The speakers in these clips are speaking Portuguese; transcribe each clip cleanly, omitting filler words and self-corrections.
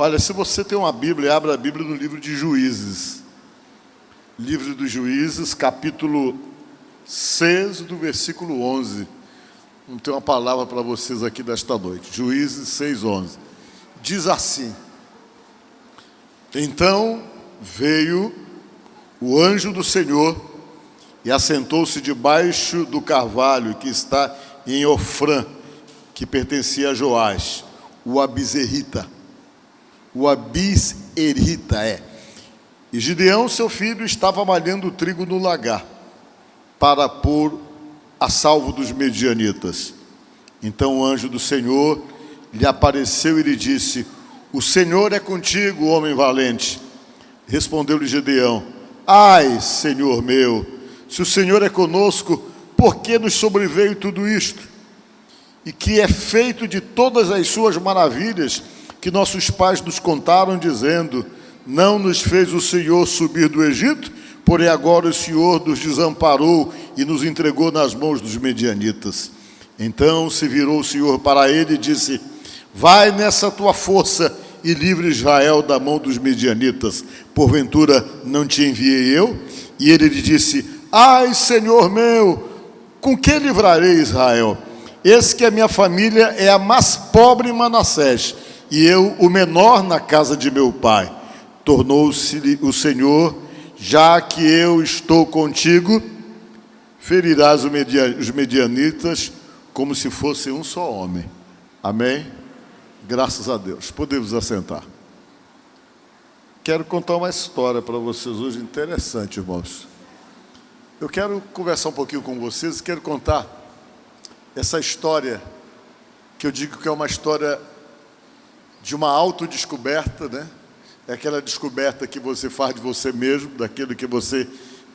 Olha, se você tem uma Bíblia, abra a Bíblia no livro de Juízes. Livro dos Juízes, capítulo 6, do versículo 11. Não tem uma palavra para vocês aqui desta noite. Juízes 6, 11. Diz assim: Então veio o anjo do Senhor e assentou-se debaixo do carvalho que está em Ofrã, que pertencia a Joás, o Abizerita. O Abizerita E Gideão, seu filho, estava malhando trigo no lagar, para pôr a salvo dos medianitas. Então o anjo do Senhor lhe apareceu e lhe disse: O Senhor é contigo, homem valente. Respondeu-lhe Gideão: Ai, Senhor meu, se o Senhor é conosco, por que nos sobreveio tudo isto? E que é feito de todas as suas maravilhas que nossos pais nos contaram, dizendo: Não nos fez o Senhor subir do Egito, porém agora o Senhor nos desamparou e nos entregou nas mãos dos medianitas. Então se virou o Senhor para ele e disse: Vai nessa tua força e livre Israel da mão dos medianitas. Porventura não te enviei eu? E ele lhe disse: Ai, Senhor meu, com que livrarei Israel? Eis que a minha família é a mais pobre em Manassés, e eu o menor na casa de meu pai. Tornou-se o Senhor: Já que eu estou contigo, ferirás os medianitas como se fosse um só homem. Amém? Graças a Deus. Podemos assentar. Quero contar uma história para vocês hoje interessante, irmãos. Eu quero conversar um pouquinho com vocês e quero contar essa história, que eu digo que é uma história de uma autodescoberta, né? É aquela descoberta que você faz de você mesmo, daquilo que você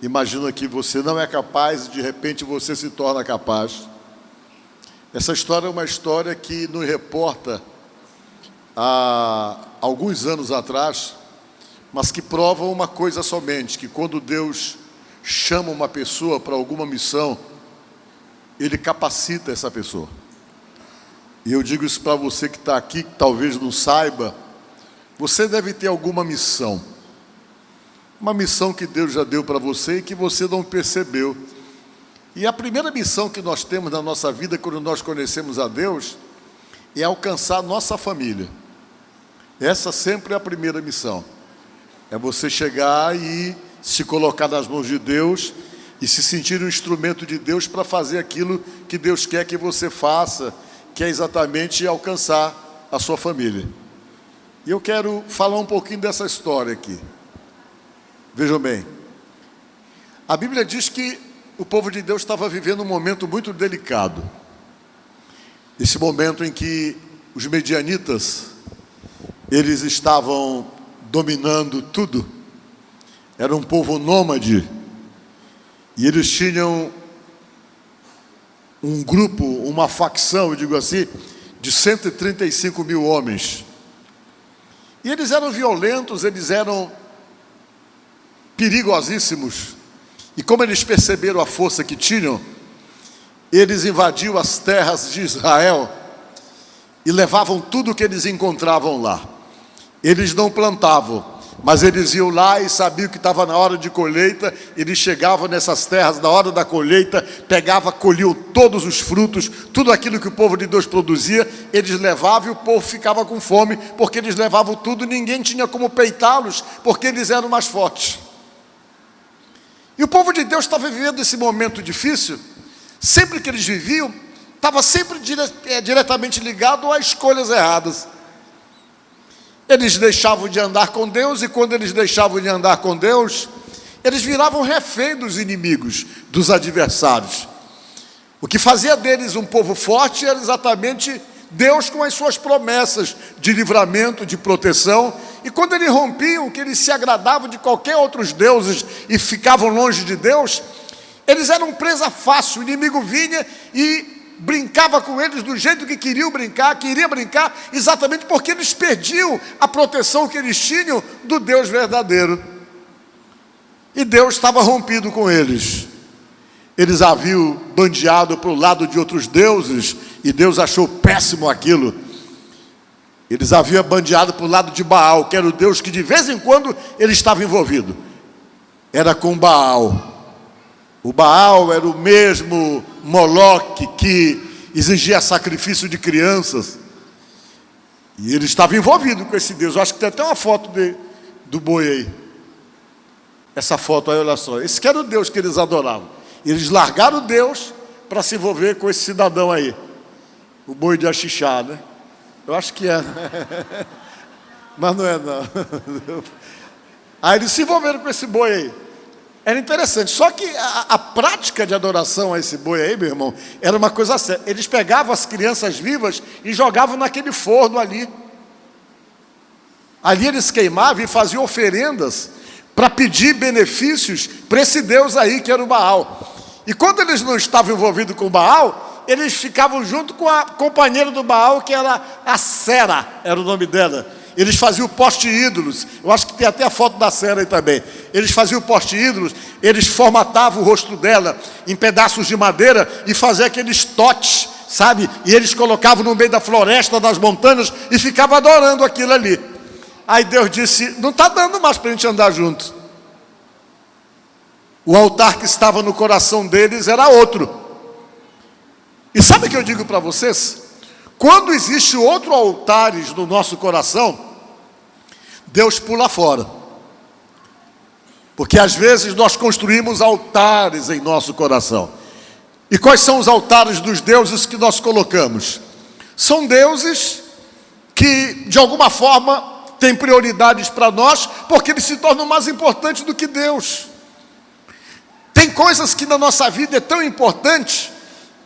imagina que você não é capaz e de repente você se torna capaz. Essa história é uma história que nos reporta há alguns anos atrás, mas que prova uma coisa somente: que quando Deus chama uma pessoa para alguma missão, Ele capacita essa pessoa. E eu digo isso para você que está aqui, que talvez não saiba. Você deve ter alguma missão, uma missão que Deus já deu para você e que você não percebeu. E a primeira missão que nós temos na nossa vida, quando nós conhecemos a Deus, é alcançar a nossa família. Essa sempre é a primeira missão. É você chegar e se colocar nas mãos de Deus e se sentir um instrumento de Deus para fazer aquilo que Deus quer que você faça, que é exatamente alcançar a sua família. E eu quero falar um pouquinho dessa história aqui. Vejam bem, a Bíblia diz que o povo de Deus estava vivendo um momento muito delicado. Esse momento em que os medianitas, eles estavam dominando tudo. Era um povo nômade. E eles tinham um grupo, uma facção, eu digo assim, de 135 mil homens. E eles eram violentos, eles eram perigosíssimos. E como eles perceberam a força que tinham, eles invadiam as terras de Israel e levavam tudo o que eles encontravam lá. Eles não plantavam, mas eles iam lá e sabiam que estava na hora de colheita. Eles chegavam nessas terras na hora da colheita, pegavam, colhiam todos os frutos, tudo aquilo que o povo de Deus produzia, eles levavam e o povo ficava com fome, porque eles levavam tudo, ninguém tinha como peitá-los, porque eles eram mais fortes. E o povo de Deus estava vivendo esse momento difícil. Sempre que eles viviam, estava sempre diretamente ligado a escolhas erradas. Eles deixavam de andar com Deus, e quando eles deixavam de andar com Deus, eles viravam refém dos inimigos, dos adversários. O que fazia deles um povo forte era exatamente Deus com as suas promessas de livramento, de proteção. E quando eles rompiam, que eles se agradavam de qualquer outros deuses e ficavam longe de Deus, eles eram presa fácil. O inimigo vinha e brincava com eles do jeito que queria brincar, exatamente porque eles perdiam a proteção que eles tinham do Deus verdadeiro. E Deus estava rompido com eles. Eles haviam bandeado para o lado de outros deuses, e Deus achou péssimo aquilo. Eles haviam bandeado para o lado de Baal, que era o Deus que de vez em quando ele estava envolvido. Era com Baal. O Baal era o mesmo Moloque que exigia sacrifício de crianças. E ele estava envolvido com esse Deus. Eu acho que tem até uma foto do boi aí. Essa foto aí, olha só. Esse que era o Deus que eles adoravam. Eles largaram o Deus para se envolver com esse cidadão aí. O boi de Axixá, né? Eu acho que é. Mas não é, não. Aí eles se envolveram com esse boi aí. Era interessante. Só que a prática de adoração a esse boi aí, meu irmão, era uma coisa séria. Eles pegavam as crianças vivas e jogavam naquele forno ali. Ali eles queimavam e faziam oferendas para pedir benefícios para esse Deus aí, que era o Baal. E quando eles não estavam envolvidos com o Baal, eles ficavam junto com a companheira do Baal, que era a Sera, era o nome dela. Eles faziam poste ídolos. Eu acho que tem até a foto da Sera aí também. Eles faziam poste ídolos, eles formatavam o rosto dela em pedaços de madeira e faziam aqueles totes, sabe? E eles colocavam no meio da floresta, das montanhas, e ficavam adorando aquilo ali. Aí Deus disse, não está dando mais para a gente andar junto. O altar que estava no coração deles era outro. E sabe o que eu digo para vocês? Quando existe outro altares no nosso coração, Deus pula fora. Porque às vezes nós construímos altares em nosso coração. E quais são os altares dos deuses que nós colocamos? São deuses que, de alguma forma, têm prioridades para nós, porque eles se tornam mais importantes do que Deus. Tem coisas que na nossa vida é tão importante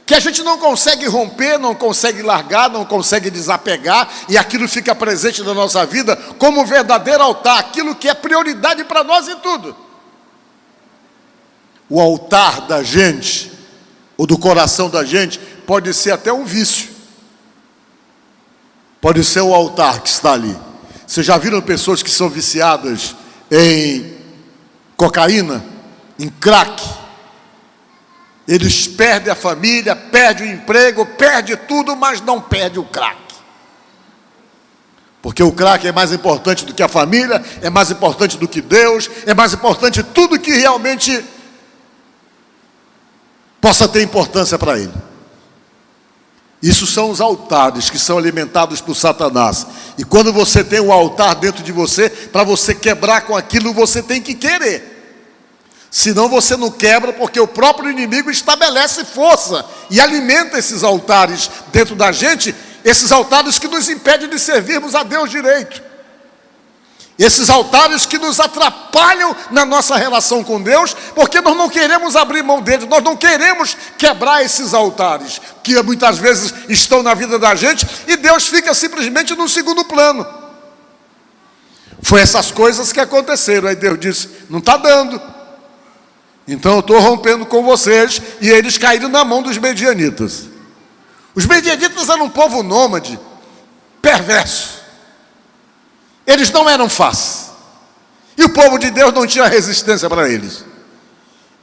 que a gente não consegue romper, não consegue largar, não consegue desapegar, e aquilo fica presente na nossa vida como um verdadeiro altar, aquilo que é prioridade para nós em tudo. O altar da gente, ou do coração da gente, pode ser até um vício. Pode ser o altar que está ali. Vocês já viram pessoas que são viciadas em cocaína, em crack? Eles perdem a família, perdem o emprego, perdem tudo, mas não perdem o crack. Porque o crack é mais importante do que a família, é mais importante do que Deus, é mais importante tudo que realmente possa ter importância para ele. Isso são os altares que são alimentados por Satanás. E quando você tem um altar dentro de você, para você quebrar com aquilo, você tem que querer. Senão você não quebra, porque o próprio inimigo estabelece força e alimenta esses altares dentro da gente, esses altares que nos impedem de servirmos a Deus direito. Esses altares que nos atrapalham na nossa relação com Deus, porque nós não queremos abrir mão deles, nós não queremos quebrar esses altares, que muitas vezes estão na vida da gente, e Deus fica simplesmente no segundo plano. Foi essas coisas que aconteceram. Aí Deus disse, não está dando. Então eu estou rompendo com vocês, e eles caíram na mão dos medianitas. Os medianitas eram um povo nômade, perverso. Eles não eram fáceis. E o povo de Deus não tinha resistência para eles.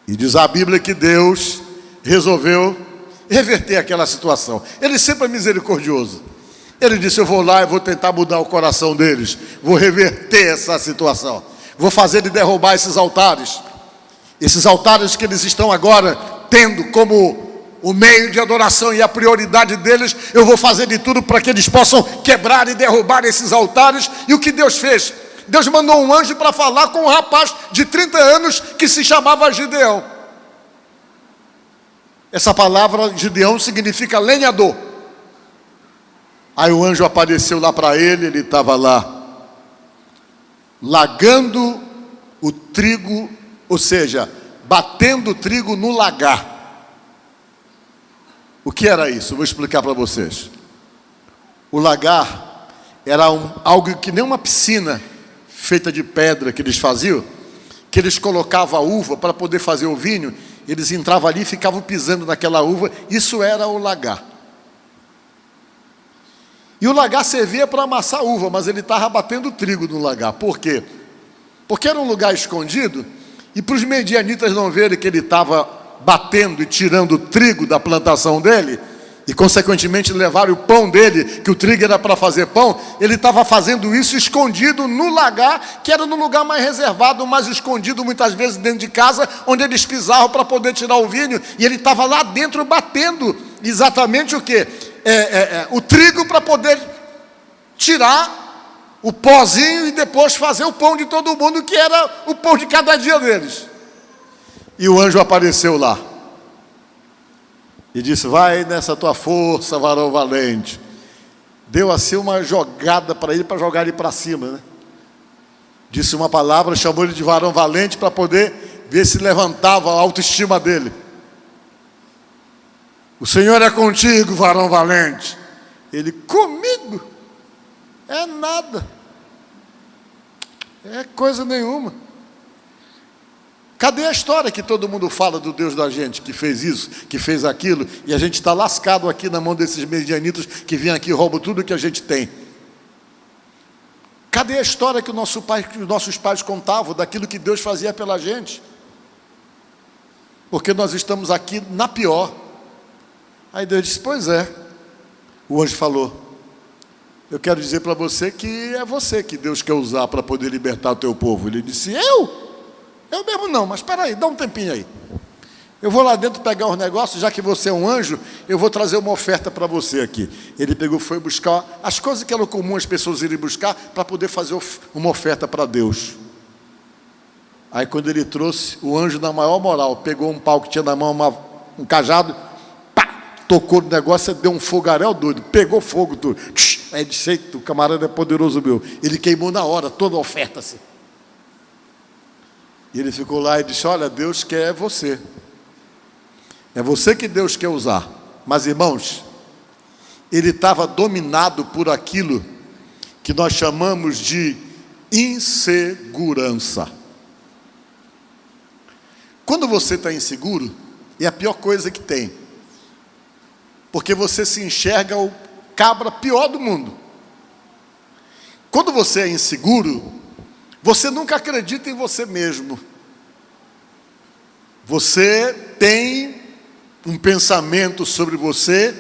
E diz a Bíblia que Deus resolveu reverter aquela situação. Ele sempre é misericordioso. Ele disse, eu vou lá e vou tentar mudar o coração deles. Vou reverter essa situação. Vou fazer ele derrubar esses altares. Esses altares que eles estão agora tendo como o meio de adoração e a prioridade deles, eu vou fazer de tudo para que eles possam quebrar e derrubar esses altares. E o que Deus fez? Deus mandou um anjo para falar com um rapaz de 30 anos que se chamava Gideão. Essa palavra Gideão significa lenhador. Aí o anjo apareceu lá para ele, ele estava lá lagando o trigo, ou seja, batendo o trigo no lagar. O que era isso? Eu vou explicar para vocês. O lagar era algo que nem uma piscina feita de pedra que eles faziam, que eles colocavam a uva para poder fazer o vinho, eles entravam ali e ficavam pisando naquela uva. Isso era o lagar. E o lagar servia para amassar uva, mas ele estava batendo trigo no lagar. Por quê? Porque era um lugar escondido, e para os medianitas não verem que ele estava batendo e tirando o trigo da plantação dele, e consequentemente levaram o pão dele, que o trigo era para fazer pão, ele estava fazendo isso escondido no lagar, que era no lugar mais reservado, mais escondido muitas vezes dentro de casa, onde eles pisavam para poder tirar o vinho, e ele estava lá dentro batendo exatamente o quê? O trigo para poder tirar o pozinho e depois fazer o pão de todo mundo, que era o pão de cada dia deles. E o anjo apareceu lá e disse: vai nessa tua força, varão valente. Deu assim uma jogada para ele, para jogar ele para cima, né? Disse uma palavra, chamou ele de varão valente, para poder ver se levantava a autoestima dele. O Senhor é contigo, varão valente. Ele: comigo? É nada, é coisa nenhuma. Cadê a história que todo mundo fala do Deus da gente, que fez isso, que fez aquilo, e a gente está lascado aqui na mão desses medianitos que vêm aqui e roubam tudo que a gente tem? Cadê a história que os nossos pais contavam daquilo que Deus fazia pela gente? Porque nós estamos aqui na pior. Aí Deus disse: pois é. O anjo falou: eu quero dizer para você que é você que Deus quer usar para poder libertar o teu povo. Ele disse: eu mesmo não, mas espera aí, dá um tempinho aí. Eu vou lá dentro pegar uns negócios, já que você é um anjo, eu vou trazer uma oferta para você aqui. Ele pegou, foi buscar as coisas que eram comum as pessoas irem buscar para poder fazer uma oferta para Deus. Aí quando ele trouxe, o anjo na maior moral, pegou um pau que tinha na mão, um cajado, pá, tocou no negócio, deu um fogaréu doido, pegou fogo tudo. Aí disse: eita, o camarada é poderoso meu. Ele queimou na hora toda a oferta assim. E ele ficou lá e disse: olha, Deus quer você. É você que Deus quer usar. Mas, irmãos, ele estava dominado por aquilo que nós chamamos de insegurança. Quando você está inseguro, é a pior coisa que tem. Porque você se enxerga o cabra pior do mundo. Quando você é inseguro, você nunca acredita em você mesmo. Você tem um pensamento sobre você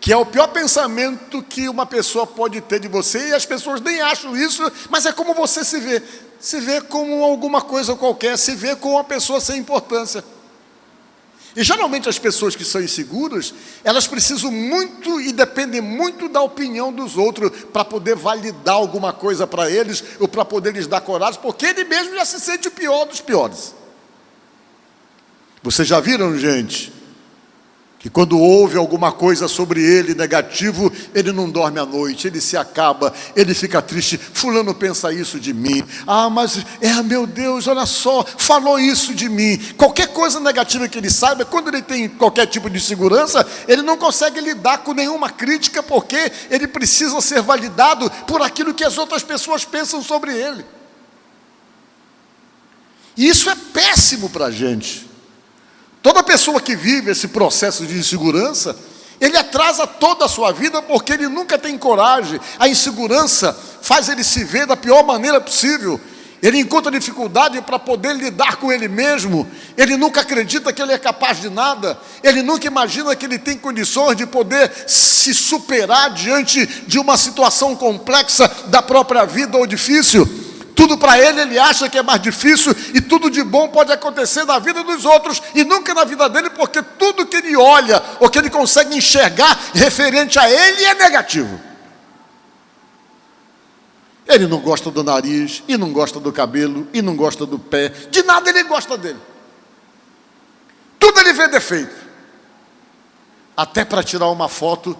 que é o pior pensamento que uma pessoa pode ter de você, e as pessoas nem acham isso, mas é como você se vê. Se vê como alguma coisa qualquer, se vê como uma pessoa sem importância. E geralmente as pessoas que são inseguras, elas precisam muito e dependem muito da opinião dos outros para poder validar alguma coisa para eles, ou para poder lhes dar coragem, porque ele mesmo já se sente o pior dos piores. Vocês já viram, gente, que quando ouve alguma coisa sobre ele negativo, ele não dorme à noite, ele se acaba, ele fica triste. Fulano pensa isso de mim. Ah, mas meu Deus, olha só, falou isso de mim. Qualquer coisa negativa que ele saiba, quando ele tem qualquer tipo de segurança, ele não consegue lidar com nenhuma crítica, porque ele precisa ser validado por aquilo que as outras pessoas pensam sobre ele. E isso é péssimo para a gente. Toda pessoa que vive esse processo de insegurança, ele atrasa toda a sua vida, porque ele nunca tem coragem. A insegurança faz ele se ver da pior maneira possível. Ele encontra dificuldade para poder lidar com ele mesmo. Ele nunca acredita que ele é capaz de nada. Ele nunca imagina que ele tem condições de poder se superar diante de uma situação complexa da própria vida ou difícil. Tudo para ele acha que é mais difícil, e tudo de bom pode acontecer na vida dos outros e nunca na vida dele, porque tudo que ele olha ou que ele consegue enxergar referente a ele é negativo. Ele não gosta do nariz, e não gosta do cabelo, e não gosta do pé, de nada ele gosta dele. Tudo ele vê defeito. Até para tirar uma foto,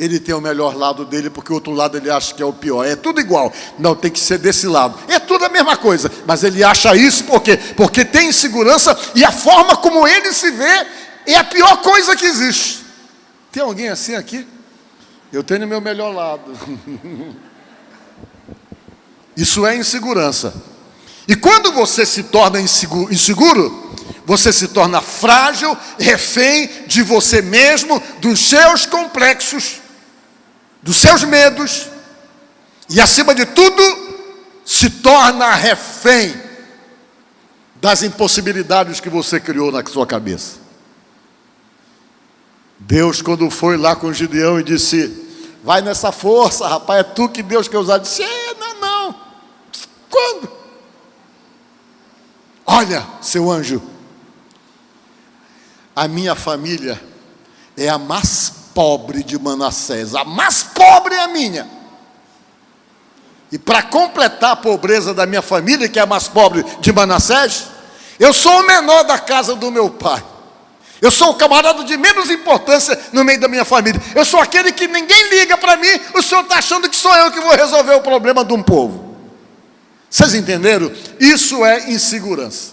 ele tem o melhor lado dele, porque o outro lado ele acha que é o pior. É tudo igual. Não, tem que ser desse lado. É tudo a mesma coisa. Mas ele acha isso por quê? Porque tem insegurança, e a forma como ele se vê é a pior coisa que existe. Tem alguém assim aqui? Eu tenho o meu melhor lado. Isso é insegurança. E quando você se torna inseguro, você se torna frágil, refém de você mesmo, dos seus complexos, dos seus medos, e acima de tudo, se torna refém das impossibilidades que você criou na sua cabeça. Deus, quando foi lá com Gideão e disse: vai nessa força, rapaz, é tu que Deus quer usar. Disse: não. Quando? Olha, seu anjo, a minha família é a mais pobre de Manassés. A mais pobre é a minha. E para completar a pobreza da minha família, que é a mais pobre de Manassés, eu sou o menor da casa do meu pai. Eu sou o camarada de menos importância no meio da minha família. Eu sou aquele que ninguém liga para mim. O senhor está achando que sou eu que vou resolver o problema de um povo. Vocês entenderam? Isso é insegurança.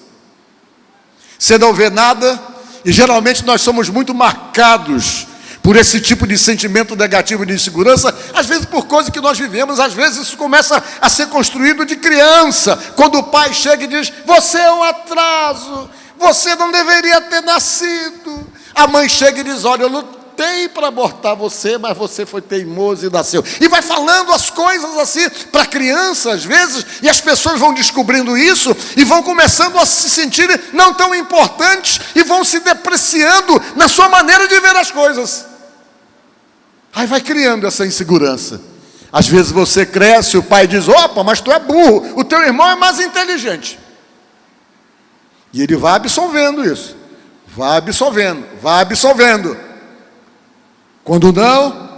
Você não vê nada, e geralmente nós somos muito marcados por esse tipo de sentimento negativo de insegurança, às vezes por coisas que nós vivemos. Às vezes isso começa a ser construído de criança, quando o pai chega e diz: você é um atraso, você não deveria ter nascido. A mãe chega e diz: olha, eu lutei para abortar você, mas você foi teimoso e nasceu. E vai falando as coisas assim para a criança, às vezes, e as pessoas vão descobrindo isso e vão começando a se sentir não tão importantes e vão se depreciando na sua maneira de ver as coisas. Aí vai criando essa insegurança. Às vezes você cresce, o pai diz: opa, mas tu é burro, o teu irmão é mais inteligente. E ele vai absolvendo isso, vai absolvendo. Quando não,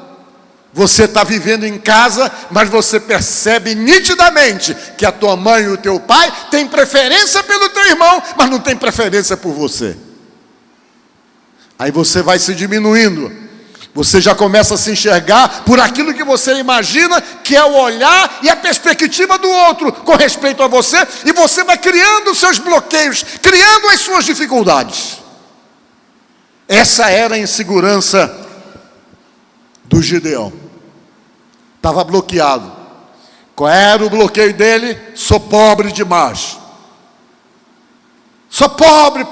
você está vivendo em casa, mas você percebe nitidamente que a tua mãe e o teu pai têm preferência pelo teu irmão, mas não tem preferência por você. Aí você vai se diminuindo. Você já começa a se enxergar por aquilo que você imagina que é o olhar e a perspectiva do outro com respeito a você, e você vai criando os seus bloqueios, criando as suas dificuldades. Essa era a insegurança do Gideão. Estava bloqueado. Qual era o bloqueio dele? Sou pobre demais. Sou pobre.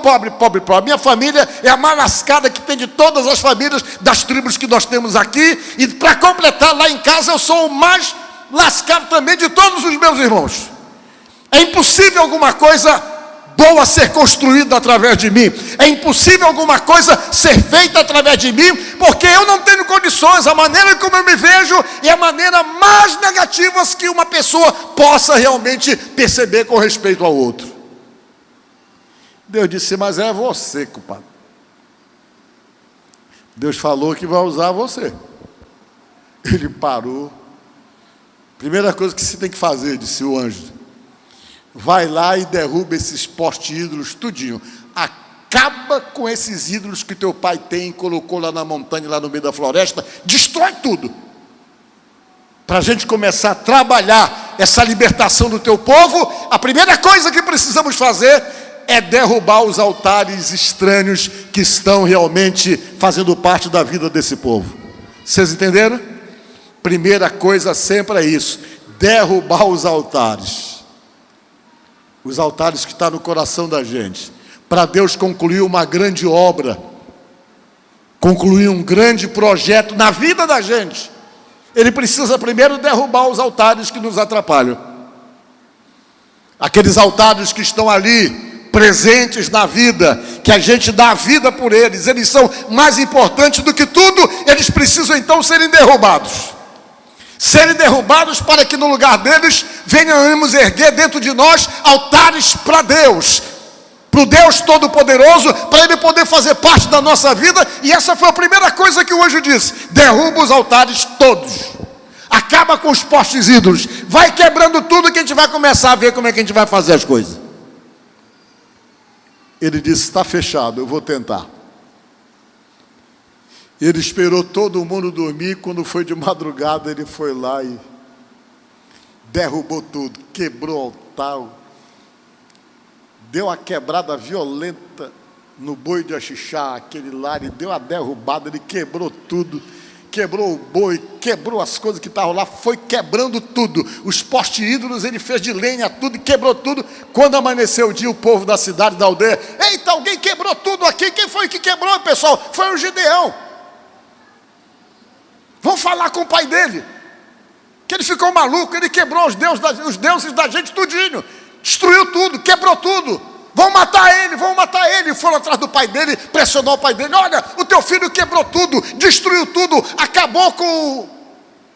Minha família é a mais lascada que tem de todas as famílias das tribos que nós temos aqui. E para completar, lá em casa eu sou o mais lascado também de todos os meus irmãos. É impossível alguma coisa boa ser construída através de mim. É impossível alguma coisa ser feita através de mim, porque eu não tenho condições. A maneira como eu me vejo é a maneira mais negativa que uma pessoa possa realmente perceber com respeito ao outro. Deus disse: mas é você, culpado. Deus falou que vai usar você. Ele parou. Primeira coisa que você tem que fazer, disse o anjo: vai lá e derruba esses postes ídolos tudinho. Acaba com esses ídolos que teu pai tem e colocou lá na montanha, lá no meio da floresta. Destrói tudo. Para a gente começar a trabalhar essa libertação do teu povo, a primeira coisa que precisamos fazer é derrubar os altares estranhos que estão realmente fazendo parte da vida desse povo. Vocês entenderam? Primeira coisa sempre é isso: derrubar os altares. Os altares que estão no coração da gente. Para Deus concluir uma grande obra, concluir um grande projeto na vida da gente, Ele precisa primeiro derrubar os altares que nos atrapalham. Aqueles altares que estão ali, presentes na vida, que a gente dá a vida por eles, eles são mais importantes do que tudo. Eles precisam então serem derrubados para que no lugar deles venhamos erguer dentro de nós altares para Deus, para o Deus Todo-Poderoso, para Ele poder fazer parte da nossa vida. E essa foi a primeira coisa que o anjo disse: derruba os altares todos, acaba com os postes ídolos, vai quebrando tudo, que a gente vai começar a ver como é que a gente vai fazer as coisas. Ele disse: está fechado, eu vou tentar. Ele esperou todo mundo dormir. Quando foi de madrugada, ele foi lá e derrubou tudo, quebrou o altar, deu uma quebrada violenta no boi de Axixá, aquele lá, ele deu a derrubada, ele quebrou tudo, quebrou o boi, quebrou as coisas que estavam lá, foi quebrando tudo. Os postes ídolos ele fez de lenha tudo e quebrou tudo. Quando amanheceu o dia, o povo da cidade, da aldeia: eita, alguém quebrou tudo aqui. Quem foi que quebrou, pessoal? Foi o Gideão. Vão falar com o pai dele, que ele ficou maluco, ele quebrou os deuses da gente tudinho, destruiu tudo, quebrou tudo. vão matar ele, vão matar ele. Foram atrás do pai dele, pressionou o pai dele: olha, o teu filho quebrou tudo, destruiu tudo, acabou com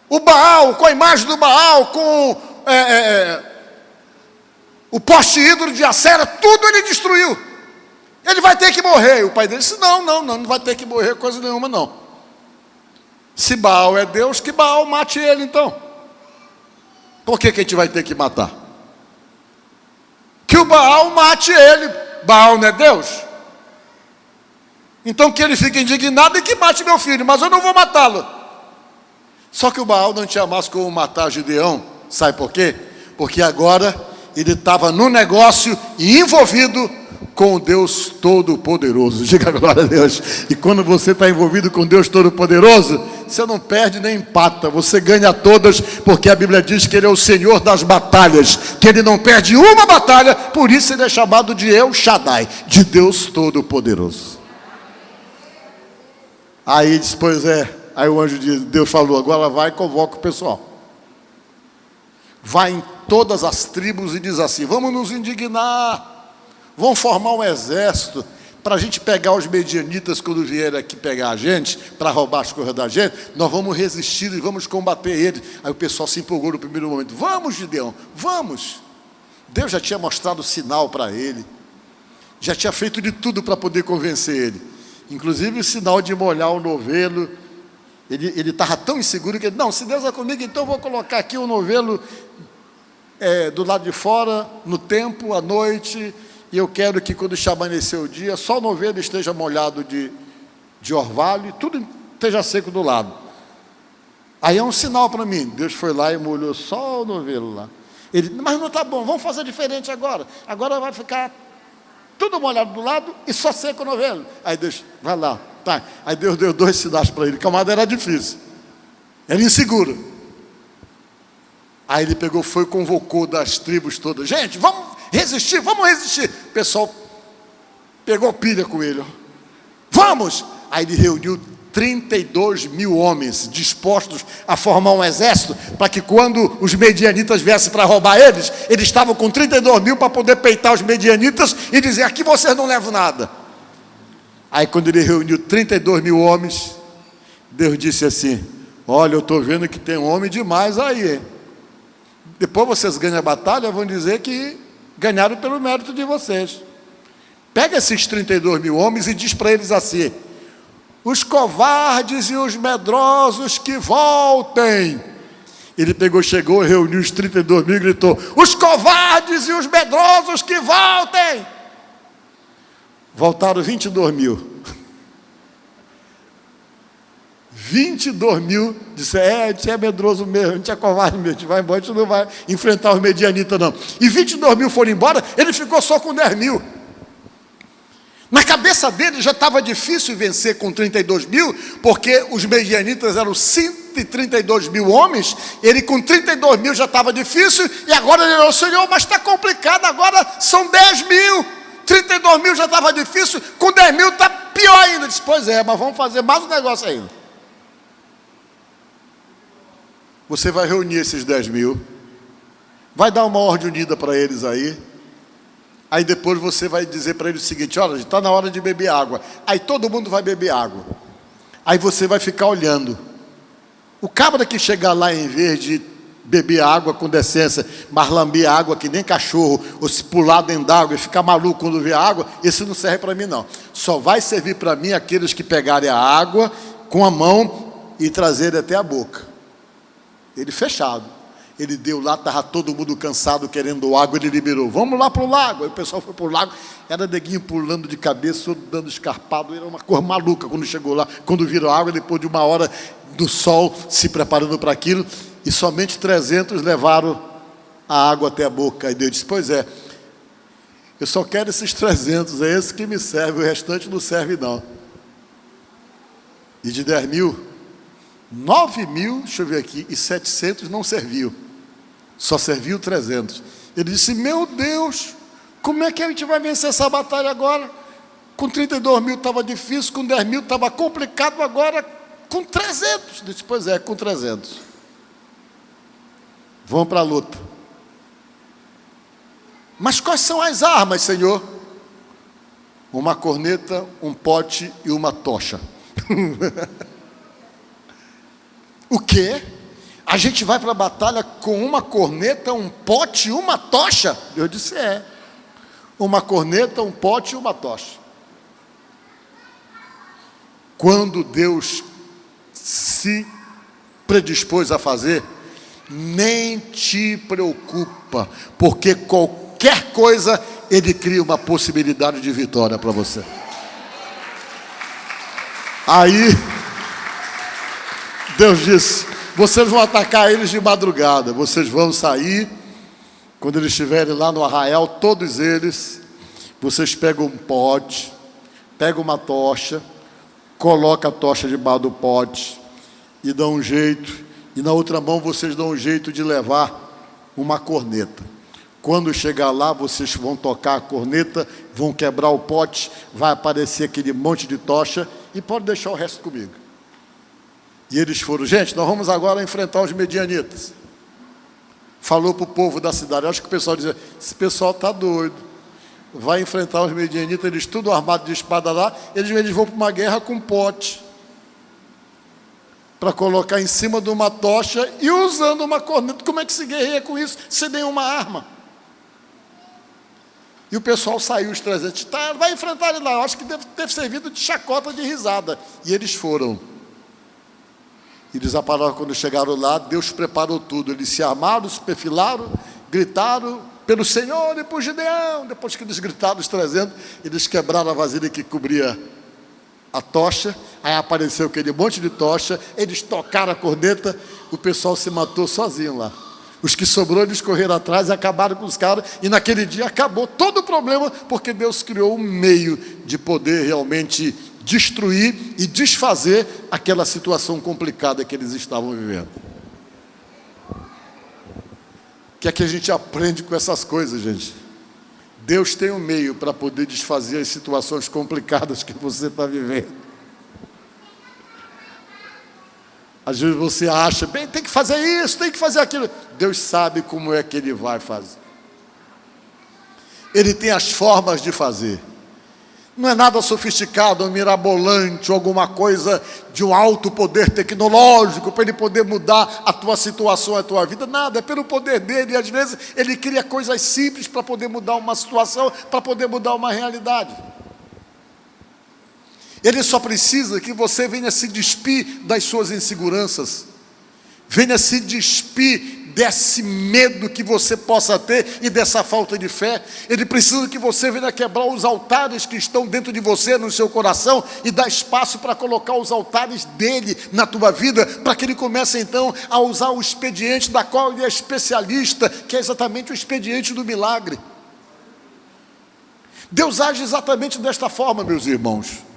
o Baal, com a imagem do Baal, com o poste ídolo de Acera, tudo ele destruiu. Ele vai ter que morrer. O pai dele disse: não vai ter que morrer coisa nenhuma não. Se Baal é Deus, que Baal mate ele então. Por que a gente vai ter que matar? Que o Baal mate ele. Baal não é Deus? Então que ele fique indignado e que mate meu filho, mas eu não vou matá-lo. Só que o Baal não tinha mais como matar Gideão. Sabe por quê? Porque agora ele estava no negócio e envolvido com o Deus Todo-Poderoso. Diga glória a Deus. E quando você está envolvido com Deus Todo-Poderoso, você não perde nem empata, você ganha todas, porque a Bíblia diz que Ele é o Senhor das batalhas, que Ele não perde uma batalha, por isso Ele é chamado de El Shaddai, de Deus Todo-Poderoso. Aí diz: pois é. Aí o anjo de Deus falou: agora vai e convoca o pessoal. Vai em todas as tribos e diz assim: vamos nos indignar, vamos formar um exército para a gente pegar os medianitas quando vierem aqui pegar a gente, para roubar as coisas da gente. Nós vamos resistir e vamos combater eles. Aí o pessoal se empolgou no primeiro momento: vamos, Gideão, vamos. Deus já tinha mostrado o sinal para ele, já tinha feito de tudo para poder convencer ele, inclusive o sinal de molhar o novelo. Ele estava tão inseguro que ele: não, se Deus é comigo, então eu vou colocar aqui o novelo do lado de fora, no tempo, à noite, e eu quero que quando amanhecer o dia, só o novelo esteja molhado de orvalho e tudo esteja seco do lado. Aí é um sinal para mim. Deus foi lá e molhou só o novelo lá. Ele: mas não está bom, vamos fazer diferente agora. Agora vai ficar tudo molhado do lado e só seco o novelo. Aí Deus: vai lá. Tá. Aí Deus deu 2 sinais para ele. A camada era difícil, era inseguro. Aí ele pegou, foi e convocou das tribos todas: gente, vamos resistir, vamos resistir. O pessoal pegou pilha com ele. Vamos! Aí ele reuniu 32 mil homens dispostos a formar um exército, para que quando os medianitas viessem para roubar eles estavam com 32 mil para poder peitar os medianitas e dizer: aqui vocês não levam nada. Aí quando ele reuniu 32 mil homens, Deus disse assim: olha, eu estou vendo que tem homem demais aí, hein? Depois vocês ganham a batalha, vão dizer que ganharam pelo mérito de vocês. Pega esses 32 mil homens e diz para eles assim: os covardes e os medrosos que voltem. Ele pegou, chegou, reuniu os 32 mil e gritou: os covardes e os medrosos que voltem. Voltaram 22 mil. 22 mil disseram: a gente é medroso mesmo, a gente é covarde mesmo, a gente vai embora, a gente não vai enfrentar os medianitas não. E 22 mil foram embora, ele ficou só com 10 mil. Na cabeça dele já estava difícil vencer com 32 mil, porque os medianitas eram 132 mil homens, ele com 32 mil já estava difícil, e agora ele falou: Senhor, mas está complicado, agora são 10 mil, 32 mil já estava difícil, com 10 mil está pior ainda. Disse: pois é, mas vamos fazer mais um negócio ainda. Você vai reunir esses 10 mil, vai dar uma ordem unida para eles aí depois você vai dizer para eles o seguinte: olha, está na hora de beber água. Aí todo mundo vai beber água. Aí você vai ficar olhando. O cabra que chegar lá, em vez de beber água com decência, mas lamber água que nem cachorro, ou se pular dentro d'água e ficar maluco quando vê água, esse não serve para mim não. Só vai servir para mim aqueles que pegarem a água com a mão e trazerem até a boca. Ele fechado. Ele deu lá, estava todo mundo cansado, querendo água, ele liberou: vamos lá para o lago. Aí o pessoal foi para o lago, era neguinho pulando de cabeça, outro dando escarpado, era uma cor maluca quando chegou lá. Quando viram água, depois de uma hora do sol, se preparando para aquilo, e somente 300 levaram a água até a boca. Aí Deus disse: pois é, eu só quero esses 300, é esse que me serve, o restante não serve não. E de 10 mil, 9 mil, deixa eu ver aqui, e 700 não serviu. Só serviu 300. Ele disse: meu Deus, como é que a gente vai vencer essa batalha agora? Com 32 mil estava difícil, com 10 mil estava complicado, agora com 300. Ele disse: pois é, com 300. Vamos para a luta. Mas quais são as armas, Senhor? uma corneta, um pote e uma tocha. O quê? A gente vai para a batalha com uma corneta, um pote e uma tocha? Eu disse, uma corneta, um pote e uma tocha. Quando Deus se predispôs a fazer, nem te preocupa, porque qualquer coisa, Ele cria uma possibilidade de vitória para você. Aí, Deus disse, vocês vão atacar eles de madrugada, vocês vão sair, quando eles estiverem lá no arraial, todos eles, vocês pegam um pote, pegam uma tocha, coloca a tocha debaixo do pote e dão um jeito, e na outra mão vocês dão um jeito de levar uma corneta. Quando chegar lá, vocês vão tocar a corneta, vão quebrar o pote, vai aparecer aquele monte de tocha, e pode deixar o resto comigo. E eles foram, gente, nós vamos agora enfrentar os medianitas. Falou para o povo da cidade, acho que o pessoal dizia, esse pessoal está doido, vai enfrentar os medianitas, eles tudo armados de espada lá, eles vão para uma guerra com pote, para colocar em cima de uma tocha e usando uma corneta. Como é que se guerreia com isso, sem nenhuma arma? E o pessoal saiu, os 300, vai enfrentar ele lá, eu acho que deve servido de chacota, de risada. E eles foram. Eles apararam, quando chegaram lá, Deus preparou tudo. Eles se armaram, se perfilaram, gritaram pelo Senhor e por Gideão. Depois que eles gritaram, os 300, eles quebraram a vasilha que cobria a tocha. Aí apareceu aquele monte de tocha, eles tocaram a corneta, o pessoal se matou sozinho lá. Os que sobrou, eles correram atrás e acabaram com os caras, e naquele dia acabou todo o problema, porque Deus criou um meio de poder realmente destruir e desfazer aquela situação complicada que eles estavam vivendo. O que é que a gente aprende com essas coisas, gente? Deus tem um meio para poder desfazer as situações complicadas que você está vivendo. Às vezes você acha, bem, tem que fazer isso, tem que fazer aquilo. Deus sabe como é que Ele vai fazer. Ele tem as formas de fazer. Não é nada sofisticado, ou mirabolante, ou alguma coisa de um alto poder tecnológico, para Ele poder mudar a tua situação, a tua vida. Nada, é pelo poder dEle. E às vezes Ele cria coisas simples para poder mudar uma situação, para poder mudar uma realidade. Ele só precisa que você venha se despir das suas inseguranças, venha se despir desse medo que você possa ter e dessa falta de fé. Ele precisa que você venha quebrar os altares que estão dentro de você, no seu coração, e dar espaço para colocar os altares dele na tua vida, para que ele comece então a usar o expediente da qual ele é especialista, que é exatamente o expediente do milagre. Deus age exatamente desta forma, meus irmãos.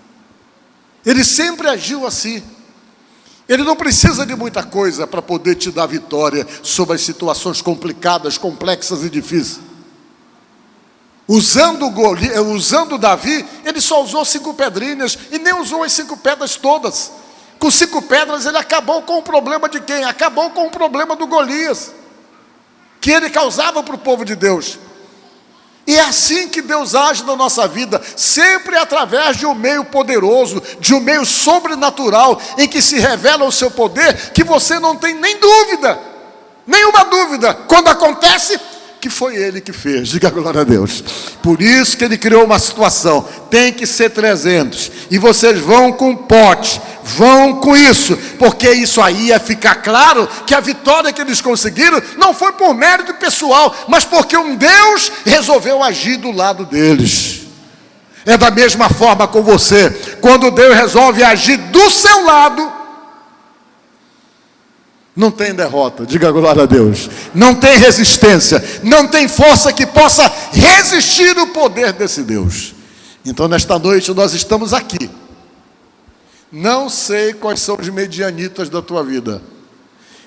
Ele sempre agiu assim. Ele não precisa de muita coisa para poder te dar vitória sobre as situações complicadas, complexas e difíceis. Usando Davi, ele só usou 5 pedrinhas e nem usou as 5 pedras todas. Com 5 pedras ele acabou com o problema de quem? Acabou com o problema do Golias, que ele causava para o povo de Deus. E é assim que Deus age na nossa vida, sempre através de um meio poderoso, de um meio sobrenatural, em que se revela o seu poder, que você não tem nem dúvida, nenhuma dúvida, quando acontece, que foi Ele que fez. Diga glória a Deus. Por isso que Ele criou uma situação, tem que ser 300, e vocês vão com pote, vão com isso, porque isso aí ia ficar claro que a vitória que eles conseguiram não foi por mérito pessoal, mas porque um Deus resolveu agir do lado deles. É da mesma forma com você, quando Deus resolve agir do seu lado, não tem derrota, diga glória a Deus, não tem resistência, não tem força que possa resistir o poder desse Deus. Então nesta noite nós estamos aqui. Não sei quais são os medianitas da tua vida.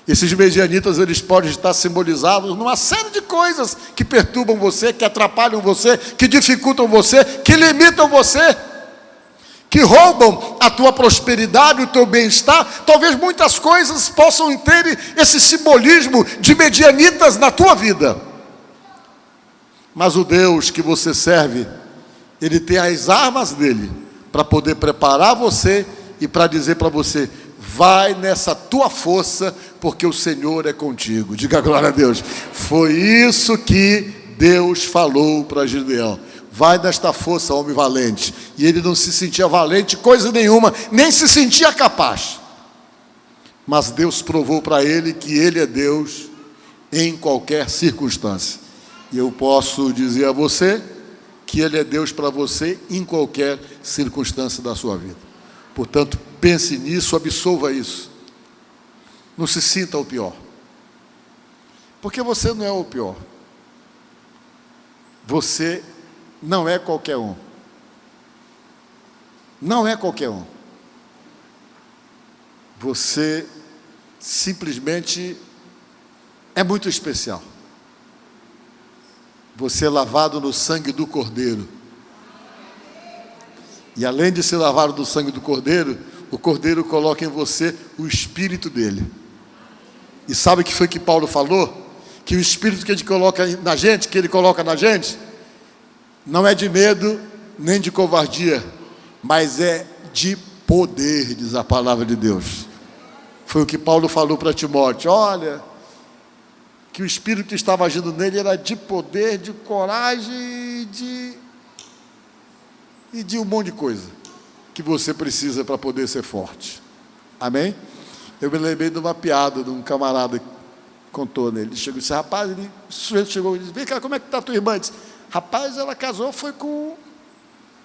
Esses medianitas, eles podem estar simbolizados numa série de coisas que perturbam você, que atrapalham você, que dificultam você, que limitam você, que roubam a tua prosperidade, o teu bem-estar. Talvez muitas coisas possam ter esse simbolismo de medianitas na tua vida. Mas o Deus que você serve, Ele tem as armas dele para poder preparar você e para dizer para você: vai nessa tua força, porque o Senhor é contigo. Diga glória a Deus. Foi isso que Deus falou para Gideão: vai nesta força, homem valente. E ele não se sentia valente coisa nenhuma, nem se sentia capaz. Mas Deus provou para ele que ele é Deus em qualquer circunstância. E eu posso dizer a você que ele é Deus para você em qualquer circunstância da sua vida. Portanto, pense nisso, absolva isso. Não se sinta o pior. Porque você não é o pior. Você não é qualquer um. Não é qualquer um. Você simplesmente é muito especial. Você é lavado no sangue do Cordeiro. E além de ser lavado no sangue do Cordeiro, o Cordeiro coloca em você o Espírito dele. E sabe o que foi que Paulo falou? Que o Espírito que ele coloca na gente, não é de medo nem de covardia, mas é de poder, diz a palavra de Deus. Foi o que Paulo falou para Timóteo: olha, que o Espírito que estava agindo nele era de poder, de coragem e de um monte de coisa que você precisa para poder ser forte. Amém? Eu me lembrei de uma piada de um camarada que contou nele. Ele chegou e disse: rapaz, o sujeito chegou e disse: vem cá, como é que está a tua irmã? Ele disse: rapaz, ela casou, foi com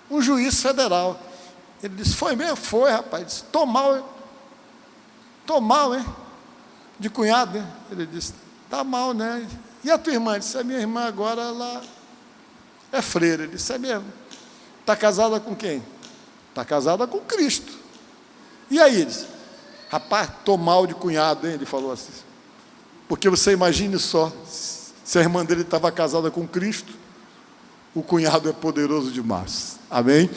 um juiz federal. Ele disse: foi mesmo? Foi, rapaz. Ele disse: tô mal, hein? De cunhado, né? Ele disse: tá mal, né? E a tua irmã? Ele disse: a minha irmã agora, ela é freira. Ele disse: é mesmo? Está casada com quem? Está casada com Cristo. E aí? Ele disse: rapaz, tô mal de cunhado, hein? Ele falou assim. Porque você imagine só, se a irmã dele estava casada com Cristo, o cunhado é poderoso demais. Amém?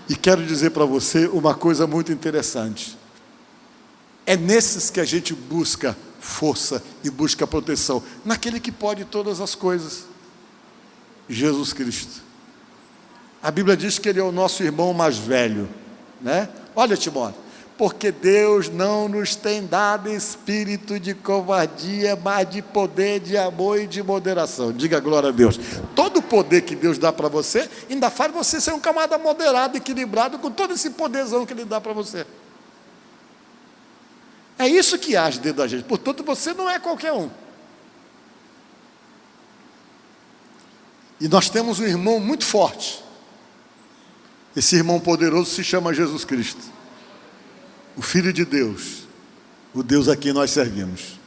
E quero dizer para você uma coisa muito interessante. É nesses que a gente busca força e busca proteção, naquele que pode todas as coisas, Jesus Cristo. A Bíblia diz que ele é o nosso irmão mais velho, né? Olha, Timóteo, porque Deus não nos tem dado espírito de covardia, mas de poder, de amor e de moderação. Diga glória a Deus. Todo o poder que Deus dá para você, ainda faz você ser um camarada moderado, equilibrado, com todo esse poderzão que Ele dá para você. É isso que age dentro da gente. Portanto, você não é qualquer um. E nós temos um irmão muito forte. Esse irmão poderoso se chama Jesus Cristo, o Filho de Deus, o Deus a quem nós servimos.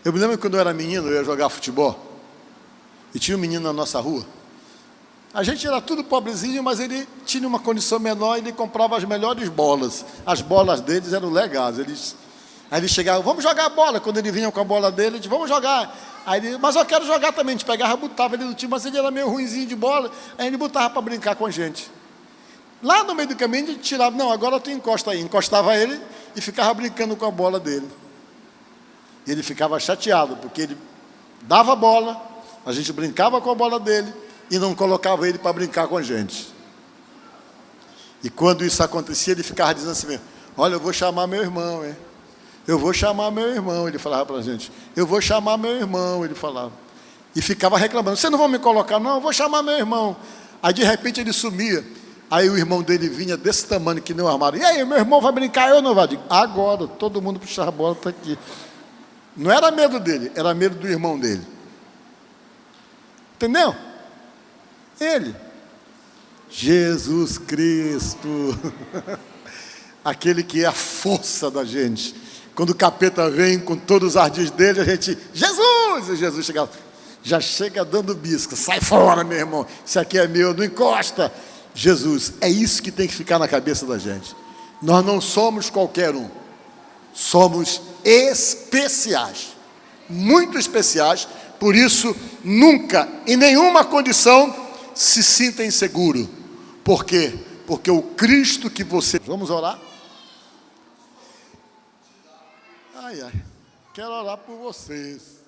Eu me lembro que quando eu era menino, eu ia jogar futebol, e tinha um menino na nossa rua. A gente era tudo pobrezinho, mas ele tinha uma condição menor e ele comprava as melhores bolas. As bolas deles eram legais. Aí ele chegava: vamos jogar bola. Quando ele vinha com a bola dele, ele disse: vamos jogar. Aí ele: mas eu quero jogar também. A gente pegava, botava ele no time, mas ele era meio ruinzinho de bola. Aí ele botava para brincar com a gente. Lá no meio do caminho, a gente tirava: não, agora tu encosta aí. Encostava ele e ficava brincando com a bola dele. Ele ficava chateado, porque ele dava a bola, a gente brincava com a bola dele e não colocava ele para brincar com a gente. E quando isso acontecia, ele ficava dizendo assim mesmo: olha, eu vou chamar meu irmão, hein? Eu vou chamar meu irmão. Ele falava para a gente: eu vou chamar meu irmão, ele falava. E ficava reclamando: vocês não vão me colocar? Não, eu vou chamar meu irmão. Aí de repente ele sumia. Aí o irmão dele vinha desse tamanho que nem um armário. E aí, meu irmão vai brincar, eu não vou? Digo: agora, todo mundo puxar a bola, está aqui. Não era medo dele, era medo do irmão dele. Entendeu? Ele. Jesus Cristo. Aquele que é a força da gente. Quando o capeta vem com todos os ardis dele, a gente: Jesus! E Jesus chega, já chega dando bisca. Sai fora, meu irmão. Isso aqui é meu, não encosta. Jesus, é isso que tem que ficar na cabeça da gente. Nós não somos qualquer um. Somos especiais. Muito especiais. Por isso, nunca, em nenhuma condição, se sinta inseguro. Por quê? Porque o Cristo que você... Vamos orar? Ai, ai. Quero orar por vocês.